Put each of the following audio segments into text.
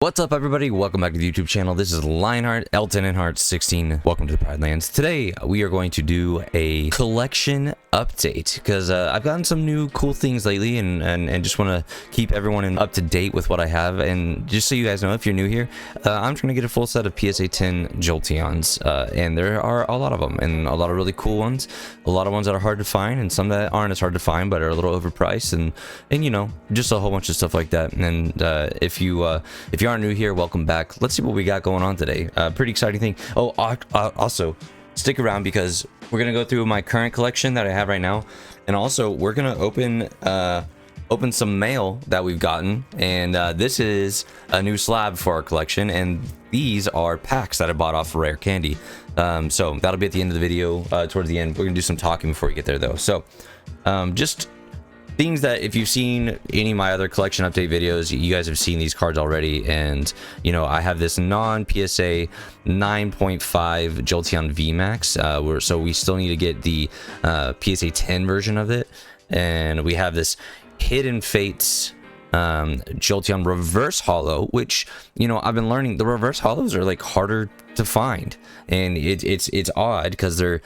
What's up, everybody? Welcome back to the YouTube channel. This is Lionheart, Elton and Heart 16. Welcome to the Pride Lands. Today, we are going to do a collection update because I've gotten some new cool things lately and just want to keep everyone up to date with what I have. And just so you guys know, if you're new here, I'm trying to get a full set of PSA 10 Jolteons, and there are a lot of them and a lot of really cool ones, a lot of ones that are hard to find and some that aren't as hard to find but are a little overpriced and you know, just a whole bunch of stuff like that. And if you are new here, welcome back. Let's see what we got going on today. Pretty exciting thing. Oh, also stick around because we're gonna go through my current collection that I have right now, and also we're gonna open some mail that we've gotten, and this is a new slab for our collection, and these are packs that I bought off Rare Candy. So that'll be at the end of the video. Towards the end, we're gonna do some talking before we get there though. So just things that if you've seen any of my other collection update videos, you guys have seen these cards already. And you know, I have this non-PSA 9.5 Jolteon VMAX, so we still need to get the PSA 10 version of it, and we have this Hidden Fates Jolteon reverse holo, which, you know, I've been learning the reverse holos are like harder to find, and it's odd because they're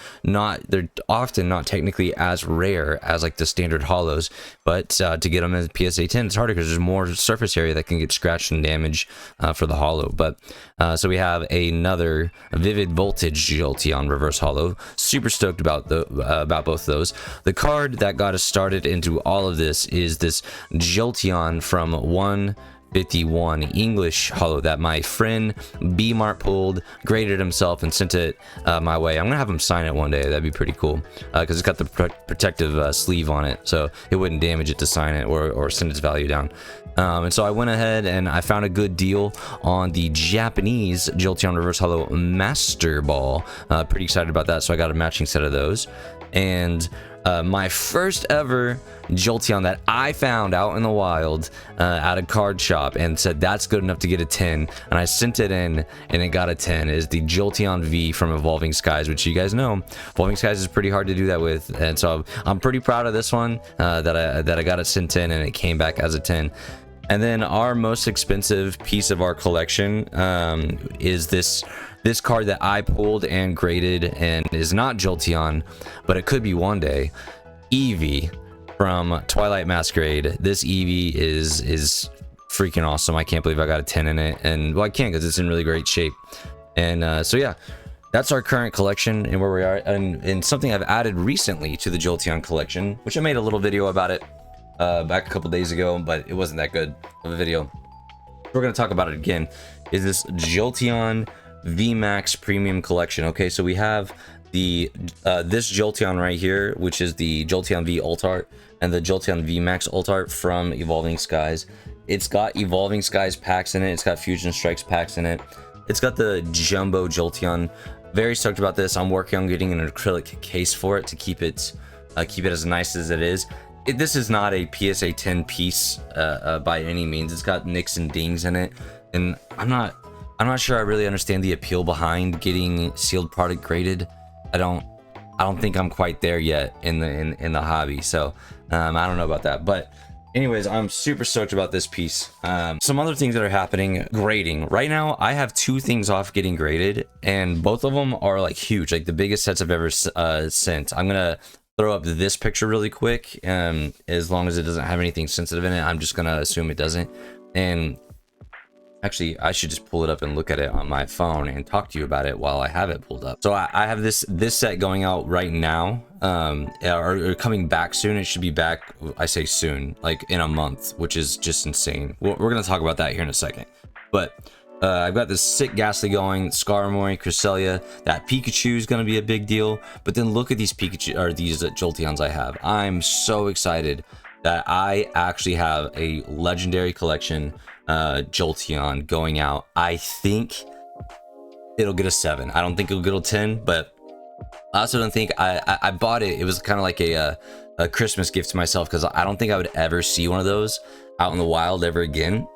often not technically as rare as like the standard holos, but to get them as PSA 10 it's harder because there's more surface area that can get scratched and damaged for the holo. But so we have another Vivid Voltage Jolteon reverse holo. Super stoked about both of those. The card that got us started into all of this is this Jolteon from 151 English holo that my friend B-Mart pulled, graded himself, and sent it my way. I'm gonna have him sign it one day. That'd be pretty cool because it's got the protective sleeve on it, so it wouldn't damage it to sign it or send its value down. And so I went ahead and I found a good deal on the Japanese Jolteon reverse holo Master Ball. Pretty excited about that, so I got a matching set of those. And my first ever Jolteon that I found out in the wild at a card shop and said that's good enough to get a 10, and I sent it in and it got a 10, is the Jolteon V from Evolving Skies, which you guys know Evolving Skies is pretty hard to do that with, and so I'm pretty proud of this one, that I got it sent in and it came back as a 10. And then our most expensive piece of our collection is this card that I pulled and graded and is not Jolteon, but it could be one day. Eevee from Twilight Masquerade. This Eevee is freaking awesome. I can't believe I got a 10 in it, and well, I can't because it's in really great shape. And so yeah, that's our current collection and where we are, and something I've added recently to the Jolteon collection, which I made a little video about it back a couple days ago, but it wasn't that good of a video. We're going to talk about it again, is this Jolteon VMAX Premium Collection. Okay, so we have the this Jolteon right here, which is the Jolteon V Alt Art and the Jolteon VMAX Alt Art from Evolving Skies. It's got Evolving Skies packs in it, it's got Fusion Strikes packs in it, it's got the Jumbo Jolteon. Very stoked about this. I'm working on getting an acrylic case for it to keep it as nice as it is. This is not a PSA 10 piece by any means. It's got nicks and dings in it, and I'm not sure I really understand the appeal behind getting sealed product graded. I don't think I'm quite there yet in the hobby, so I don't know about that. But anyways, I'm super stoked about this piece. Some other things that are happening: grading. Right now I have 2 things off getting graded, and both of them are like huge, like the biggest sets I've ever sent. I'm gonna throw up this picture really quick, as long as it doesn't have anything sensitive in it. I'm just gonna assume it doesn't, and actually I should just pull it up and look at it on my phone and talk to you about it while I have it pulled up. So I have this set going out right now, or coming back soon. It should be back, I say soon, like in a month, which is just insane. We're gonna talk about that here in a second. But I've got this sick Ghastly going, Skarmory, Cresselia. That Pikachu is going to be a big deal. But then look at these Pikachu, or these Jolteons I have. I'm so excited that I actually have a legendary collection Jolteon going out. I think it'll get a 7. I don't think it'll get a 10, but I also don't think I bought it. It was kind of like a Christmas gift to myself because I don't think I would ever see one of those out in the wild ever again.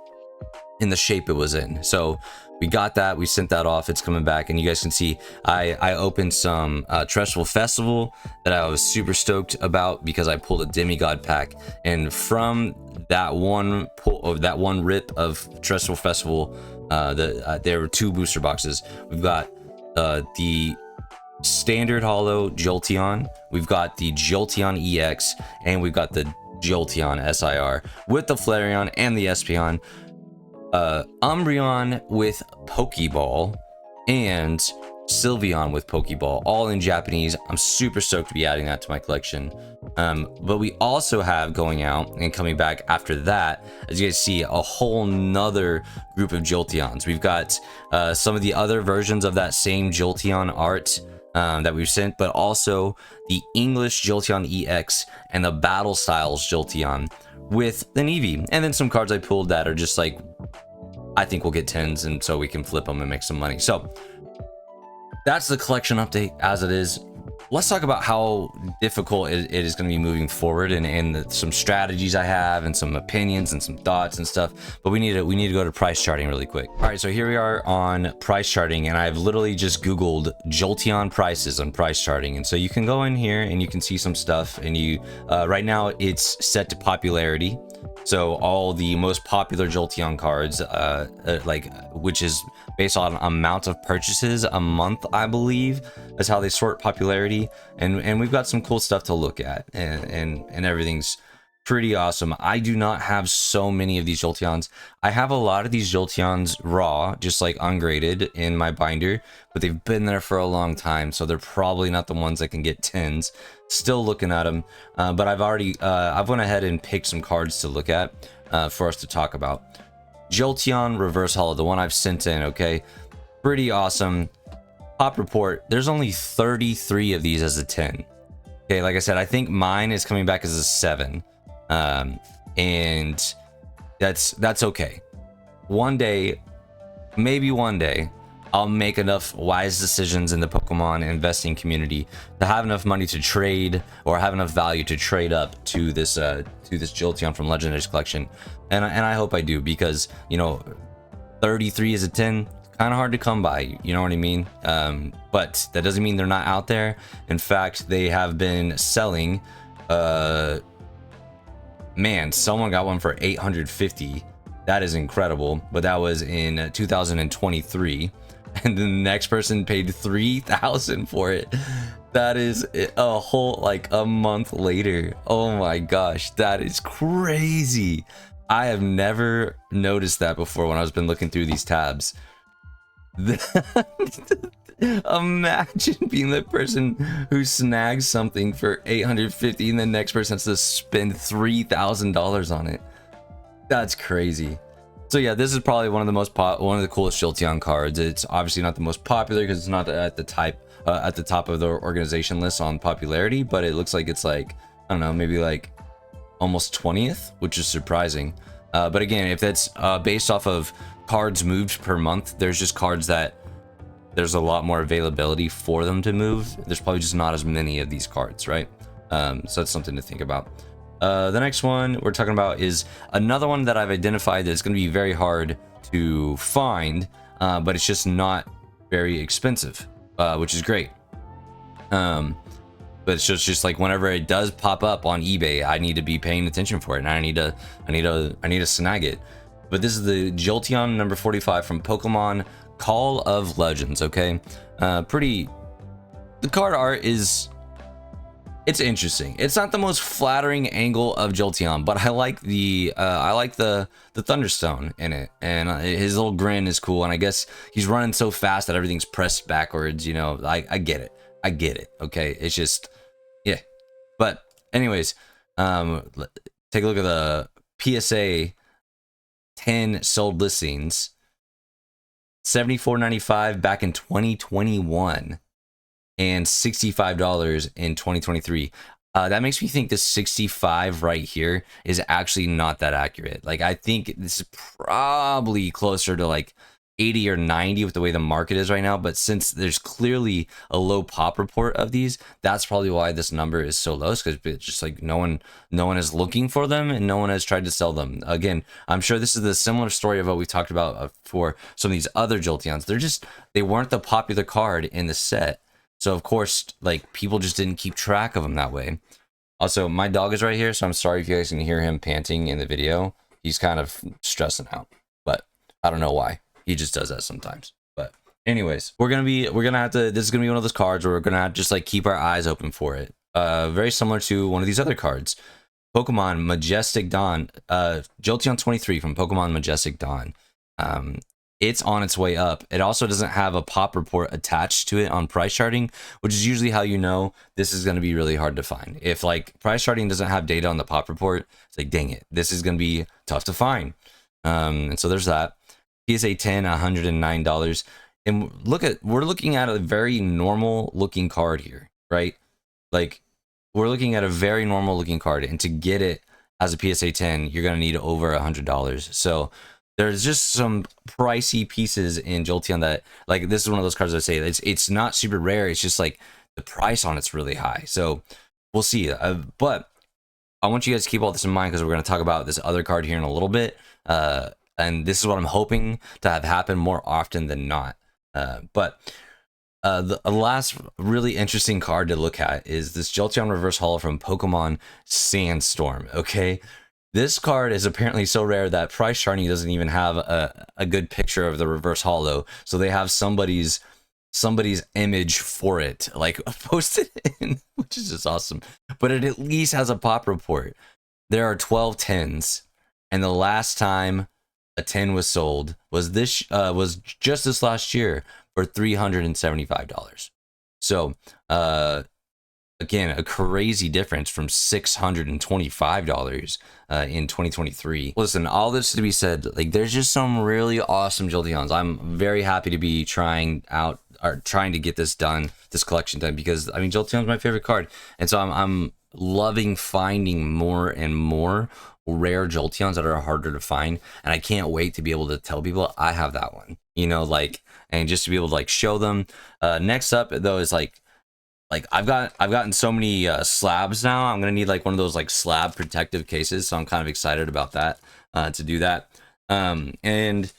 in the shape it was in. So we got that, we sent that off, it's coming back, and you guys can see I opened some Trustful Festival that I was super stoked about because I pulled a demigod pack, and from that one pull of that one rip of Trustful Festival, there were 2 booster boxes. We've got the standard holo Jolteon, we've got the Jolteon EX, and we've got the Jolteon SIR with the Flareon and the Espeon, Umbreon with Pokeball, and Sylveon with Pokeball, all in Japanese. I'm super stoked to be adding that to my collection. But we also have going out and coming back after that, as you guys see, a whole nother group of Jolteons. We've got some of the other versions of that same Jolteon art that we've sent, but also the English Jolteon EX and the Battle Styles Jolteon with an Eevee, and then some cards I pulled that are just like, I think we'll get 10s, and so we can flip them and make some money. So that's the collection update as it is. Let's talk about how difficult it is going to be moving forward, and some strategies I have, and some opinions and some thoughts and stuff. But we need to go to price charting really quick. All right, so here we are on price charting, and I've literally just Googled Jolteon prices on price charting, and so you can go in here and you can see some stuff. And you right now it's set to popularity. So all the most popular Jolteon cards, which is based on amount of purchases a month, I believe, is how they sort popularity. And we've got some cool stuff to look at, and everything's pretty awesome. I do not have so many of these Jolteons. I have a lot of these Jolteons raw, just like ungraded in my binder, but they've been there for a long time, so they're probably not the ones that can get 10s. Still looking at them, but I've went ahead and picked some cards to look at for us to talk about. Jolteon Reverse Holo, the one I've sent in, okay? Pretty awesome. Pop report, there's only 33 of these as a 10. Okay, like I said, I think mine is coming back as a 7. And that's okay. One day, maybe one day, I'll make enough wise decisions in the Pokemon investing community to have enough money to trade, or have enough value to trade up to this Jolteon from Legendary's collection, and I hope I do, because, you know, 33 is a 10, kind of hard to come by, you know what I mean? But that doesn't mean they're not out there. In fact, they have been selling. Man, someone got one for 850. That is incredible, but that was in 2023. And the next person paid 3,000 for it. That is a whole, like, a month later. Oh my gosh, that is crazy. I have never noticed that before when I've been looking through these tabs. Imagine being the person who snags something for 850 and the next person has to spend $3,000 on it. That's crazy. So yeah, this is probably one of the coolest Jolteon cards. It's obviously not the most popular because it's not at the top of the organization list on popularity, but it looks like it's like, I don't know, maybe like almost 20th, which is surprising. But again, if that's based off of cards moved per month, there's just cards that there's a lot more availability for them to move. There's probably just not as many of these cards, right? So that's something to think about. The next one we're talking about is another one that I've identified that's going to be very hard to find, but it's just not very expensive, which is great. But it's just like whenever it does pop up on eBay, I need to be paying attention for it, and I need to snag it. But this is the Jolteon number 45 from Pokemon Call of Legends. Okay, the card art is. It's interesting. It's not the most flattering angle of Jolteon, but I like the Thunderstone in it, and his little grin is cool. And I guess he's running so fast that everything's pressed backwards. You know, I get it. I get it. Okay, it's just, yeah. But anyways, take a look at the PSA 10 sold listings. $74.95 back in 2021. And $65 in 2023. That makes me think the 65 right here is actually not that accurate. Like, I think this is probably closer to like 80 or 90 with the way the market is right now, but since there's clearly a low pop report of these, that's probably why this number is so low, because it's just like no one is looking for them and no one has tried to sell them. Again, I'm sure this is the similar story of what we talked about for some of these other Jolteons. They weren't the popular card in the set, so of course like people just didn't keep track of them that way. Also, my dog is right here, so I'm sorry if you guys can hear him panting in the video. He's kind of stressing out, but I don't know why. He just does that sometimes. But anyways, we're gonna have to, this is gonna be one of those cards where we're gonna have to just like keep our eyes open for it. Very similar to one of these other cards, Pokemon Majestic Dawn, Jolteon 23 from Pokemon Majestic Dawn. It's on its way up. It also doesn't have a pop report attached to it on price charting, which is usually how you know this is going to be really hard to find. If like price charting doesn't have data on the pop report, it's like, dang it, this is going to be tough to find. And so there's that. PSA 10, $109. And we're looking at a very normal looking card here, right? Like we're looking at a very normal looking card, and to get it as a PSA 10, you're going to need over $100. So there's just some pricey pieces in Jolteon that, like, this is one of those cards I say it's not super rare. It's just like the price on it's really high. So we'll see. But I want you guys to keep all this in mind, because we're going to talk about this other card here in a little bit. And this is what I'm hoping to have happen more often than not. But the last really interesting card to look at is this Jolteon Reverse Holo from Pokemon Sandstorm. Okay, this card is apparently so rare that price charting doesn't even have a good picture of the Reverse Holo, so they have somebody's image for it, like posted in, which is just awesome. But it at least has a pop report. There are 12 10s, and the last time a 10 was sold was just this last year for $375. So again, a crazy difference from $625 in 2023. Listen, all this to be said, like there's just some really awesome Jolteons. I'm very happy to be trying to get this done, this collection done, because I mean Jolteon's my favorite card, and so I'm loving finding more and more rare Jolteons that are harder to find, and I can't wait to be able to tell people I have that one, you know, like, and just to be able to like show them. Next up though is like I've gotten so many slabs now. I'm gonna need like one of those like slab protective cases, so I'm kind of excited about that, to do that. And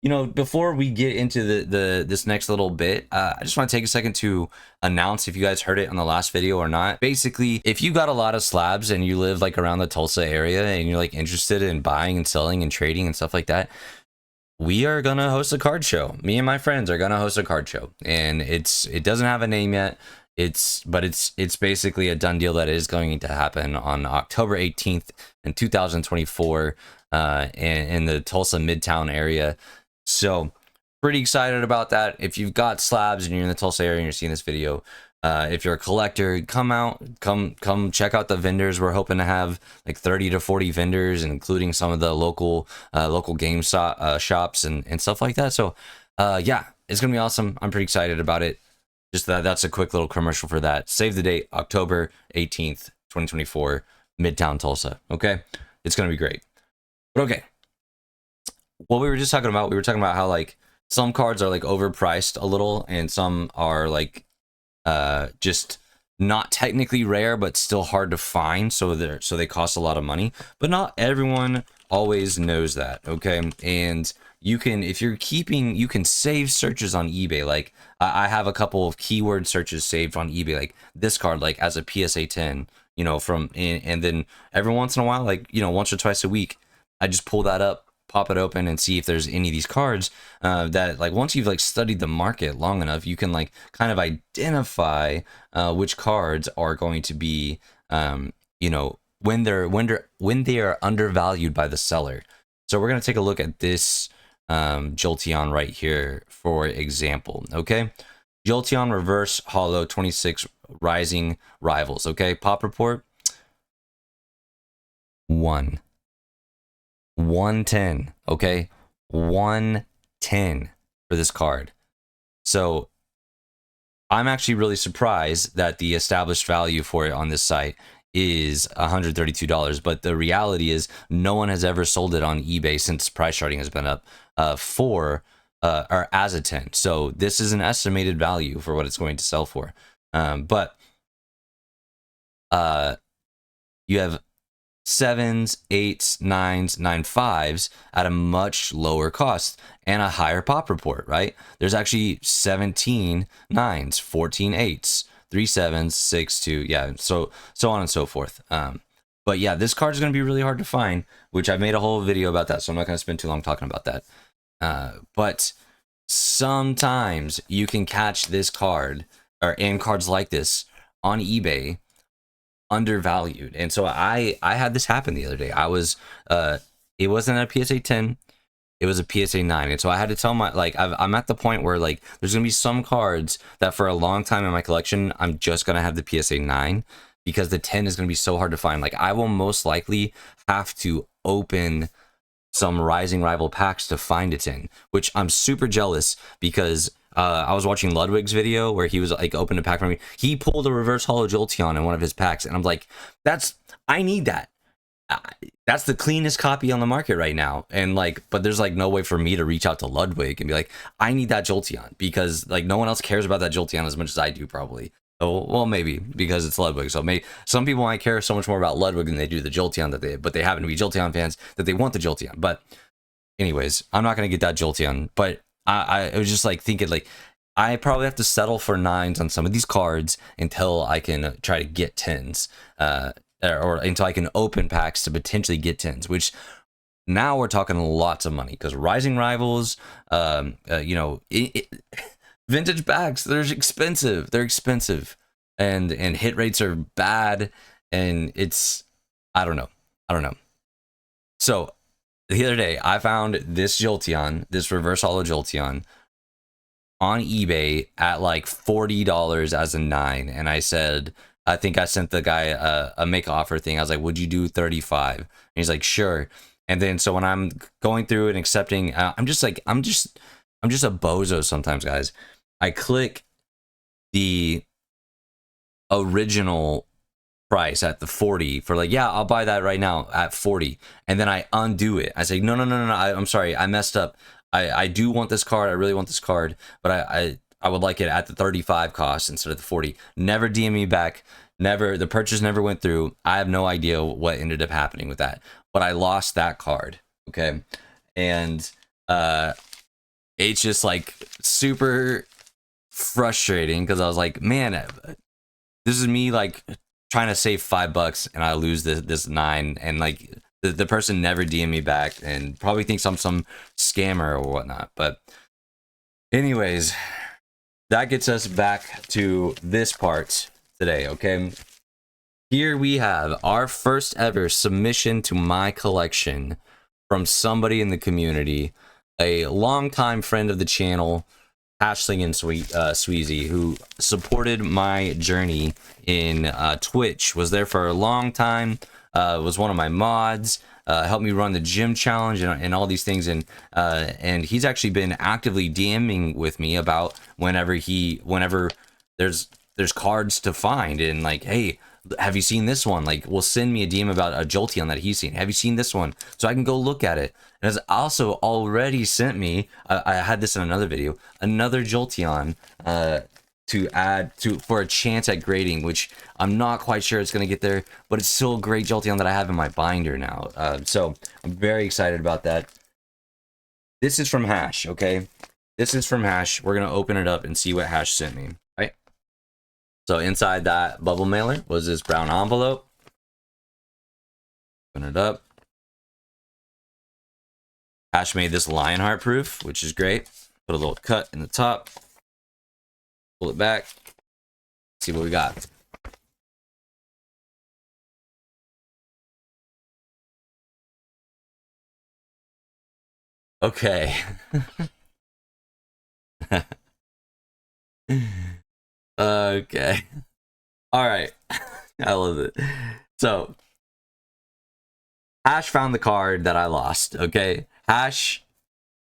you know, before we get into this next little bit, I just want to take a second to announce, if you guys heard it on the last video or not. Basically, if you got a lot of slabs and you live like around the Tulsa area and you're like interested in buying and selling and trading and stuff like that, we are gonna host a card show. Me and my friends are gonna host a card show, and it doesn't have a name yet. It's basically a done deal that is going to happen on October 18th in 2024, in the Tulsa Midtown area. So pretty excited about that. If you've got slabs and you're in the Tulsa area and you're seeing this video, if you're a collector, come check out the vendors. We're hoping to have like 30 to 40 vendors, including some of the local game shops and stuff like that. So yeah, it's gonna be awesome. I'm pretty excited about it. Just that's a quick little commercial for that. Save the date, October 18th, 2024, Midtown Tulsa. Okay, it's gonna be great. But okay, what we were just talking about, we were talking about how like some cards are like overpriced a little, and some are like just not technically rare but still hard to find, so they cost a lot of money. But not everyone always knows that, okay? And you can, if you're keeping, you can save searches on eBay. Like I have a couple of keyword searches saved on eBay, like this card, like as a PSA 10, you know, and then every once in a while, like, you know, once or twice a week, I just pull that up, pop it open, and see if there's any of these cards that, like, once you've like studied the market long enough, you can like kind of identify which cards are going to be, you know, when they are undervalued by the seller. So we're gonna take a look at this Jolteon right here, for example. Okay, Jolteon Reverse Holo 26 Rising Rivals. Okay, pop report 110. Okay, 110 for this card. So I'm actually really surprised that the established value for it on this site is $132, but the reality is no one has ever sold it on eBay since price charting has been up for or as a 10. So this is an estimated value for what it's going to sell for. But you have 7s, 8s, 9s, 9 5s at a much lower cost and a higher pop report, right? There's actually 17 9s, 14 8s, 3 7s, 6 2, yeah, so on and so forth. But yeah, this card is going to be really hard to find, which I made a whole video about that, so I'm not going to spend too long talking about that. But sometimes you can catch this card or in cards like this on eBay undervalued. And so I had this happen the other day. I was it wasn't a PSA 10, it was a PSA 9. And so I had to tell my, like, I'm at the point where, like, there's gonna be some cards that for a long time in my collection I'm just gonna have the PSA 9 because the 10 is gonna be so hard to find. Like, I will most likely have to open some Rising Rival packs to find a 10, which I'm super jealous because I was watching Ludwig's video where he was like opened a pack for me. He pulled a reverse holo Jolteon in one of his packs, and I'm like, I need that. That's the cleanest copy on the market right now. And like, but there's like no way for me to reach out to Ludwig and be like, I need that Jolteon, because like no one else cares about that Jolteon as much as I do, probably. Oh, well, maybe because it's Ludwig. So maybe some people might care so much more about Ludwig than they do the Jolteon but they happen to be Jolteon fans that they want the Jolteon. But anyways, I'm not gonna get that Jolteon. But I was just like thinking, like, I probably have to settle for 9s on some of these cards until I can try to get 10s, or until I can open packs to potentially get 10s, which now we're talking lots of money, because Rising Rivals, you know, vintage packs, they're expensive, and hit rates are bad, and it's, I don't know. So the other day I found this Jolteon, this reverse holo Jolteon, on eBay at like $40 as a 9, and I said, I think I sent the guy a make offer thing. I was like, would you do 35? And he's like, sure. And then so when I'm going through and accepting, I'm just a bozo sometimes, guys. I click the original price at the 40 for, like, yeah, I'll buy that right now at 40, and then I undo it. I say, no, I'm sorry, I messed up. I do want this card, I really want this card, but I would like it at the 35 cost instead of the 40. Never DM me back. Never, the purchase never went through. I have no idea what ended up happening with that, but I lost that card. Okay. And it's just like super frustrating, because I was like, man, this is me like trying to save $5 and I lose this 9, and like the person never DM me back and probably thinks I'm some scammer or whatnot. But anyways, that gets us back to this part today. Okay, here we have our first ever submission to my collection from somebody in the community, a longtime friend of the channel, Ashling and Sweezy, who supported my journey in Twitch, was there for a long time, was one of my mods, helped me run the gym challenge and all these things, and he's actually been actively DMing with me about whenever there's cards to find, and like, hey, have you seen this one? Like, will send me a DM about a Jolteon that he's seen. Have you seen this one? So I can go look at it. And has also already sent me, I had this in another video, another Jolteon to add to for a chance at grading, which I'm not quite sure it's going to get there, but it's still a great Jolteon that I have in my binder now. So I'm very excited about that. This is from Hash, okay? This is from Hash. We're going to open it up and see what Hash sent me, right? So inside that bubble mailer was this brown envelope. Open it up. Hash made this Lionheart proof, which is great. Put a little cut in the top. Pull it back. See what we got. Okay. Okay. All right. I love it. So Hash found the card that I lost. Okay. Hash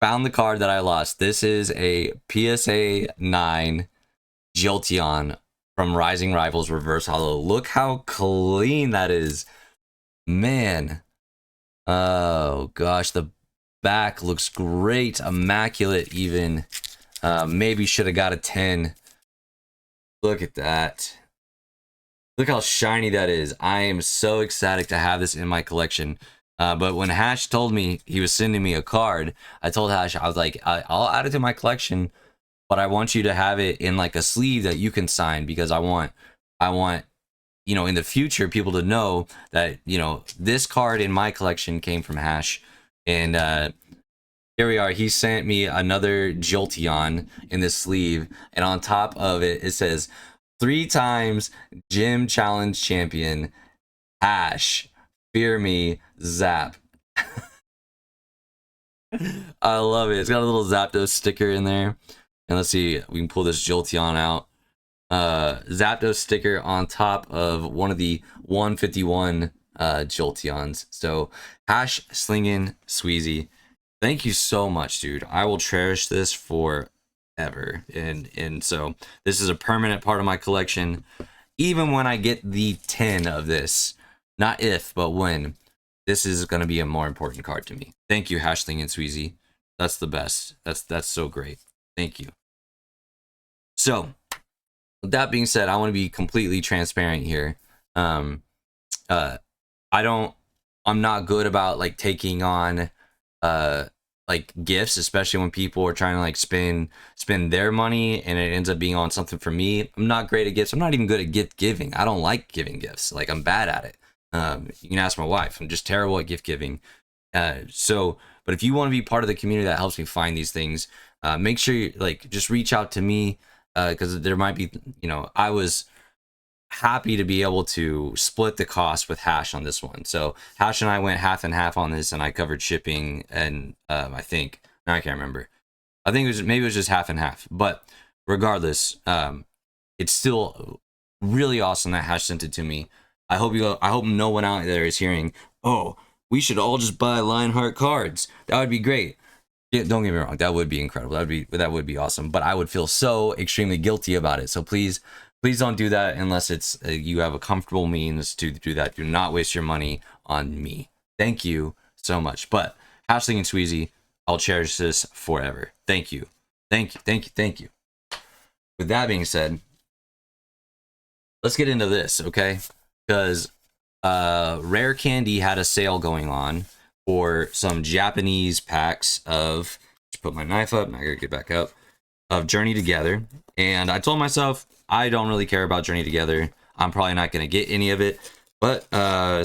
found the card that I lost. This is a PSA 9 Jolteon from Rising Rivals Reverse Holo. Look how clean that is. Man. Oh gosh, the back looks great, immaculate even. Maybe should have got a 10. Look at that. Look how shiny that is. I am so excited to have this in my collection. But when Hash told me he was sending me a card, I told Hash, I was like, I'll add it to my collection, but I want you to have it in like a sleeve that you can sign, because I want, you know, in the future, people to know that, you know, this card in my collection came from Hash. And here we are. He sent me another Jolteon in this sleeve, and on top of it, it says 3 times Gym Challenge champion, Hash, fear me, Zap. I love it. It's got a little Zapdos sticker in there. And let's see, we can pull this Jolteon out. Zapdos sticker on top of one of the 151 Jolteons. So, Hash Slingin' Sweezy, thank you so much, dude. I will cherish this forever. And so this is a permanent part of my collection. Even when I get the 10 of this, not if, but when, this is going to be a more important card to me. Thank you, Hash Slingin' Sweezy. That's the best. That's so great. Thank you. So, with that being said, I want to be completely transparent here. I'm not good about like taking on like gifts, especially when people are trying to like spend their money and it ends up being on something for me. I'm not great at gifts. I'm not even good at gift giving. I don't like giving gifts. Like, I'm bad at it. You can ask my wife. I'm just terrible at gift giving. But if you want to be part of the community that helps me find these things, make sure you like just reach out to me, because there might be, you know, I was happy to be able to split the cost with Hash on this one. So Hash and I went half and half on this, and I covered shipping, and I can't remember. I think maybe it was just half and half. But regardless, it's still really awesome that Hash sent it to me. I hope no one out there is hearing, oh, we should all just buy Lionheart cards. That would be great. Yeah, don't get me wrong, that would be incredible. That would be awesome. But I would feel so extremely guilty about it. So please don't do that unless it's you have a comfortable means to do that. Do not waste your money on me. Thank you so much. But Hash Slingin' Sweezy, I'll cherish this forever. Thank you. Thank you. With that being said, let's get into this, okay? Because Rare Candy had a sale going on for some Japanese packs of, just put my knife up, I gotta get back up, of Journey Together. And I told myself, I don't really care about Journey Together. I'm probably not gonna get any of it. But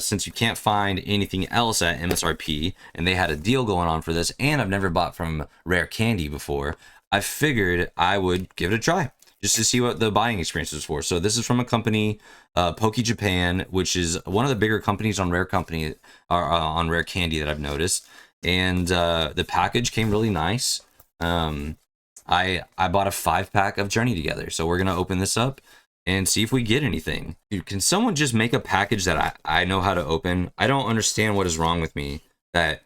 since you can't find anything else at MSRP, and they had a deal going on for this, and I've never bought from Rare Candy before, I figured I would give it a try, just to see what the buying experience was for. So this is from a company, Poke Japan, which is one of the bigger companies on Rare Candy that I've noticed. And the package came really nice. I bought a 5-pack of Journey Together, so we're gonna open this up and see if we get anything. Dude, can someone just make a package that I know how to open? I don't understand what is wrong with me, that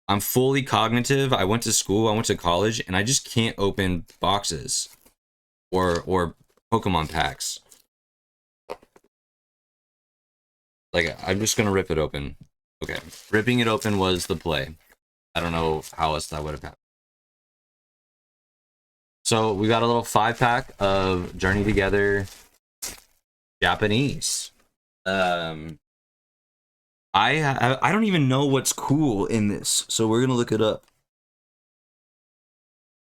I'm fully cognitive. I went to school, I went to college, and I just can't open boxes or Pokemon packs. Like, I'm just gonna rip it open. Okay, ripping it open was the play. I don't know how else that would have happened. So we got a little 5-pack of Journey Together Japanese. I don't even know what's cool in this, so we're gonna look it up.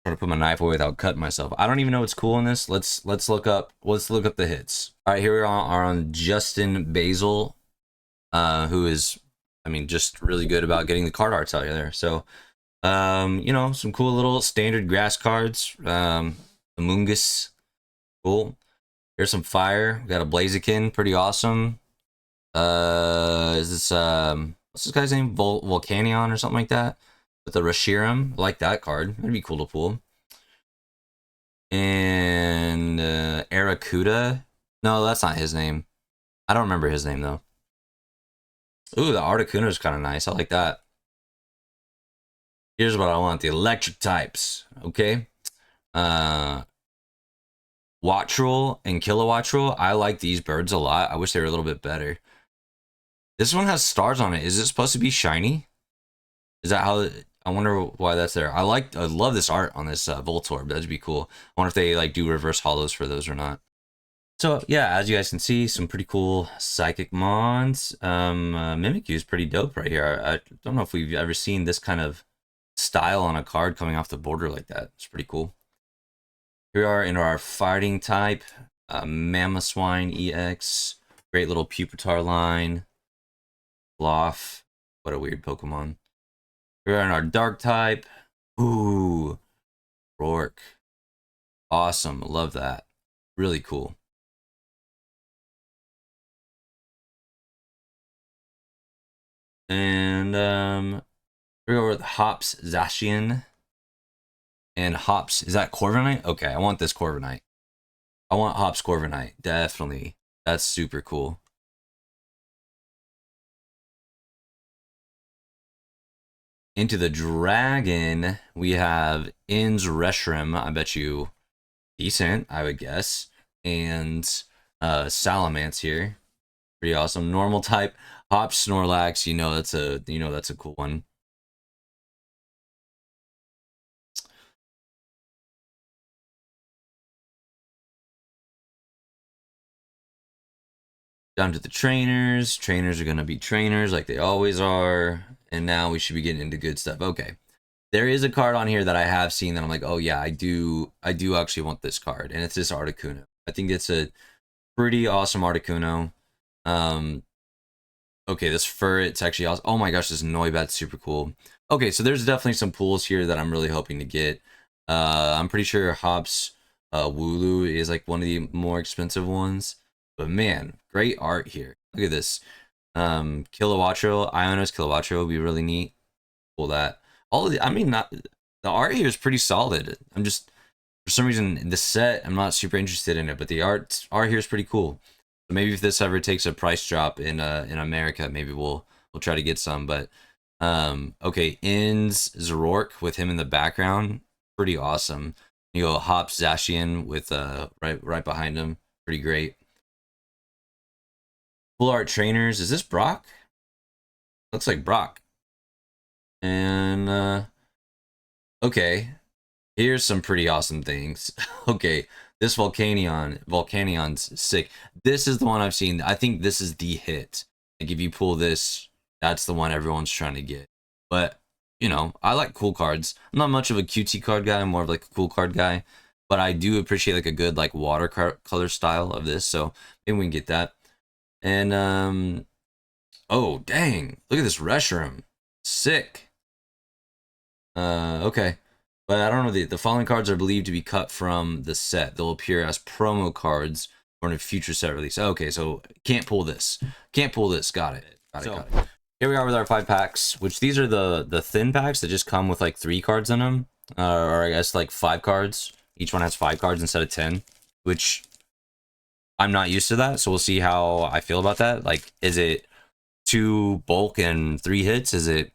I'm trying to put my knife away without cutting myself. I don't even know what's cool in this. Let's look up the hits. All right, here we are on Justin Basil, who is, I mean, just really good about getting the card arts out there. So, you know, some cool little standard grass cards. Amoonguss, cool. Here's some fire. We got a Blaziken, pretty awesome. Is this what's this guy's name? Volcanion or something like that? With the Reshiram. I like that card. That'd be cool to pull. And Aracuda. No, that's not his name. I don't remember his name though. Ooh, the Articuno is kind of nice. I like that. Here's what I want: the electric types. Okay. Wattrel and Kilowattrel. I like these birds a lot. I wish they were a little bit better. This one has stars on it. Is it supposed to be shiny? Is that how? I wonder why that's there. I love this art on this Voltorb. That'd be cool. I wonder if they like do reverse hollows for those or not. So yeah, as you guys can see, some pretty cool psychic mons. Mimikyu is pretty dope right here. I don't know if we've ever seen this kind of style on a card coming off the border like that. It's pretty cool. Here we are in our fighting type, Mamoswine EX. Great little Pupitar line. Loth. What a weird Pokemon. We're in our dark type. Ooh, Rourke. Awesome. Love that. Really cool. And we go with Hops Zacian. And Hops, is that Corviknight? Okay, I want this Corviknight. I want Hops Corviknight. Definitely. That's super cool. Into the Dragon, we have Inns Reshiram. I bet you decent, I would guess. And Salamence here. Pretty awesome. Normal type. Hops Snorlax, that's a cool one. Down to the trainers. Trainers are gonna be trainers like they always are. And now we should be getting into good stuff. Okay. There is a card on here that I have seen that I'm like, oh yeah, I do actually want this card. And it's this Articuno. I think it's a pretty awesome Articuno. Okay, this fur, it's actually awesome. Oh my gosh, this Noibat's super cool. Okay, so there's definitely some pools here that I'm really hoping to get. I'm pretty sure Hops Wooloo is like one of the more expensive ones. But man, great art here. Look at this. Kilowattrel, Ionos Kilowattrel would be really neat. Pull that. All of the, I mean, not the art here is pretty solid. I'm just, for some reason, the set, I'm not super interested in it, but the art here is pretty cool. So maybe if this ever takes a price drop in America, maybe we'll try to get some. But okay, Inns Zrork with him in the background, pretty awesome. You go Hops Zacian with right behind him, pretty great. Full art trainers, is this Brock? Looks like Brock. And okay, here's some pretty awesome things. Okay, this Volcanion's sick. This is the one I've seen. I think this is the hit. Like if you pull this, that's the one everyone's trying to get. But I like cool cards. I'm not much of a QT card guy. I'm more of like a cool card guy. But I do appreciate like a good like watercolor style of this. So maybe we can get that. And oh dang, look at this Reshiram. Sick. Okay. But I don't know, the following cards are believed to be cut from the set. They'll appear as promo cards for a future set release. Okay, so can't pull this. Can't pull this. Got it. Got it. Here we are with our 5 packs, which these are the thin packs that just come with like 3 cards in them. Or I guess like 5 cards. Each one has 5 cards instead of 10, which I'm not used to that. So we'll see how I feel about that. Like, is it 2 bulk and 3 hits? Is it,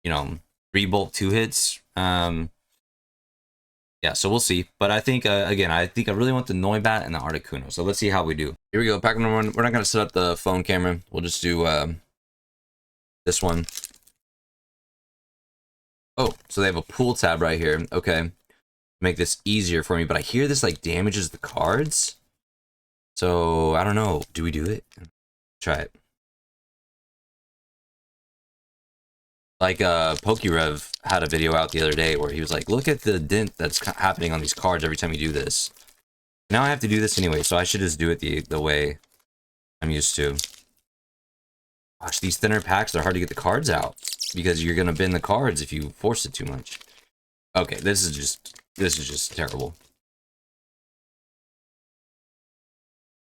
3 bulk, 2 hits? Yeah, so we'll see. But I think, again, I really want the Noibat and the Articuno. So let's see how we do. Here we go, pack number 1. We're not going to set up the phone camera. We'll just do this one. Oh, so they have a pool tab right here. Okay. Make this easier for me. But I hear this, like, damages the cards. So, I don't know. Do we do it? Try it. Like PokeRev had a video out the other day where he was like, look at the dent that's happening on these cards every time you do this. Now I have to do this anyway, so I should just do it the way I'm used to. Gosh, these thinner packs, they're hard to get the cards out because you're gonna bend the cards if you force it too much. Okay, this is just terrible.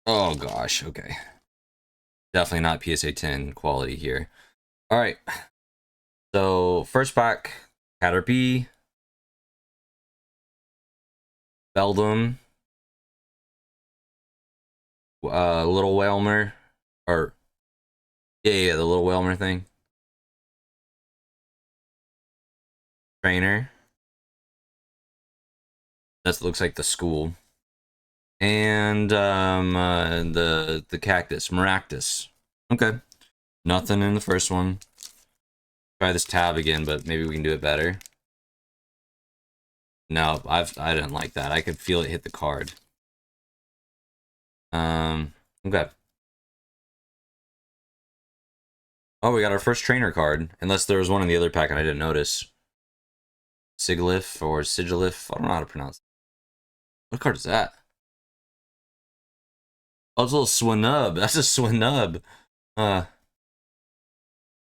Oh gosh, okay. Definitely not PSA 10 quality here. Alright. So, first pack, Caterpie, Beldum, Little Whalmer, or, yeah, the Little Whalmer thing. Trainer. That looks like the school. And, the cactus, Maractus. Okay. Nothing in the first one. Try this tab again, but maybe we can do it better. No, I didn't like that. I could feel it hit the card. Okay. Oh, we got our first trainer card. Unless there was one in the other pack and I didn't notice. Sigilif or Sigilif. I don't know how to pronounce it. What card is that? Oh, it's a little Swinub. That's a Swinub.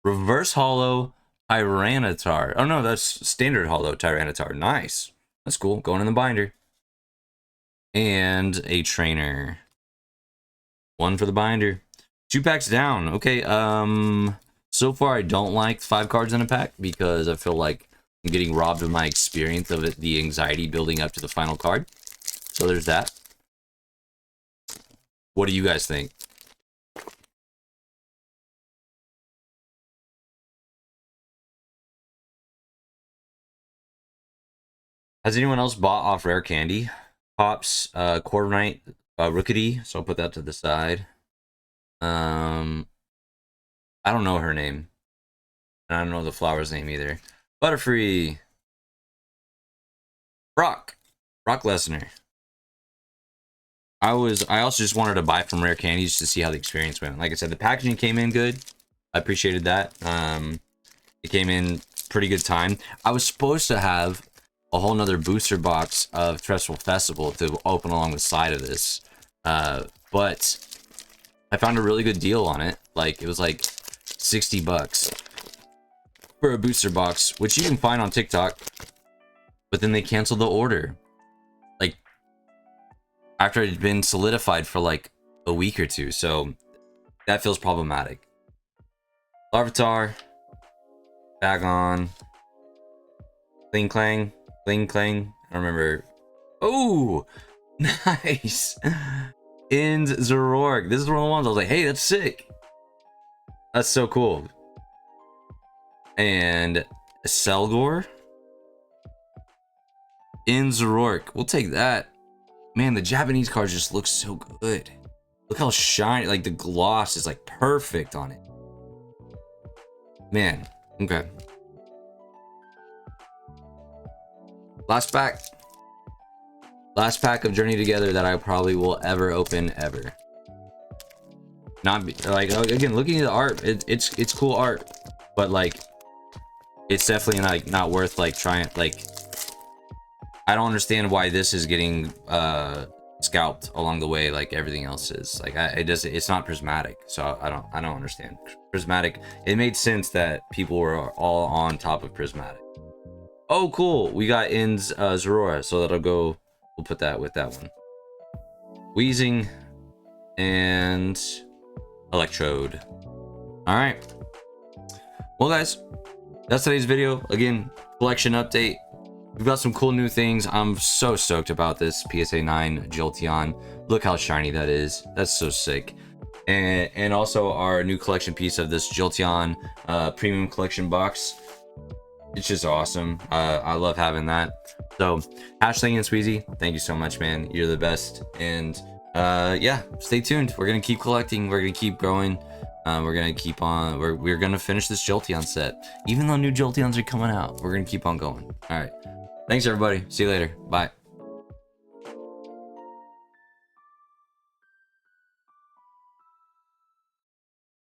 Reverse Hollow Tyranitar. Oh no, that's standard Hollow Tyranitar. Nice. That's cool. Going in the binder. And a trainer. One for the binder. 2 packs down. Okay, so far I don't like 5 cards in a pack because I feel like I'm getting robbed of my experience of it, the anxiety building up to the final card. So there's that. What do you guys think? Has anyone else bought off Rare Candy? Pops, Quarter Night, Rookity, so I'll put that to the side. I don't know her name. And I don't know the flower's name either. Butterfree. Brock Lesnar. I also just wanted to buy from Rare Candies to see how the experience went. Like I said, the packaging came in good. I appreciated that. It came in pretty good time. I was supposed to have a whole nother booster box of Stressful Festival to open along the side of this. But I found a really good deal on it. Like, it was like 60 bucks for a booster box, which you can find on TikTok. But then they canceled the order. Like, after it had been solidified for like a week or two. So that feels problematic. Larvitar. Bagon. Kling Clang. Kling Clang. I don't remember. Oh! Nice! Ins Zoroark. This is one of the ones I was like, hey, that's sick. That's so cool. And Selgor. Ins Zoroark. We'll take that. Man, the Japanese cards just look so good. Look how shiny, like the gloss is like perfect on it. Man, okay. Last pack. Last pack of Journey Together that I probably will ever open ever. Not be, like, again, looking at the art, it's cool art, but like it's definitely like not worth like trying. Like, I don't understand why this is getting scalped along the way like everything else is. Like, it's not prismatic, so I don't understand. Prismatic, it made sense that people were all on top of prismatic. Oh cool, we got Ins Zorora, so that'll go, we'll put that with that one. Wheezing and Electrode. All right, well guys, that's today's video. Again, collection update. We've got some cool new things. I'm so stoked about this PSA 9 Jolteon. Look how shiny that is. That's so sick. And also our new collection piece of this Jolteon premium collection box. It's just awesome. I love having that. So Hashtag and Sweezy, thank you so much, man. You're the best. And yeah, stay tuned. We're gonna keep collecting. We're gonna keep growing. We're gonna keep on. We're gonna finish this Jolteon set. Even though new Jolteons are coming out, we're gonna keep on going. All right. Thanks everybody. See you later. Bye.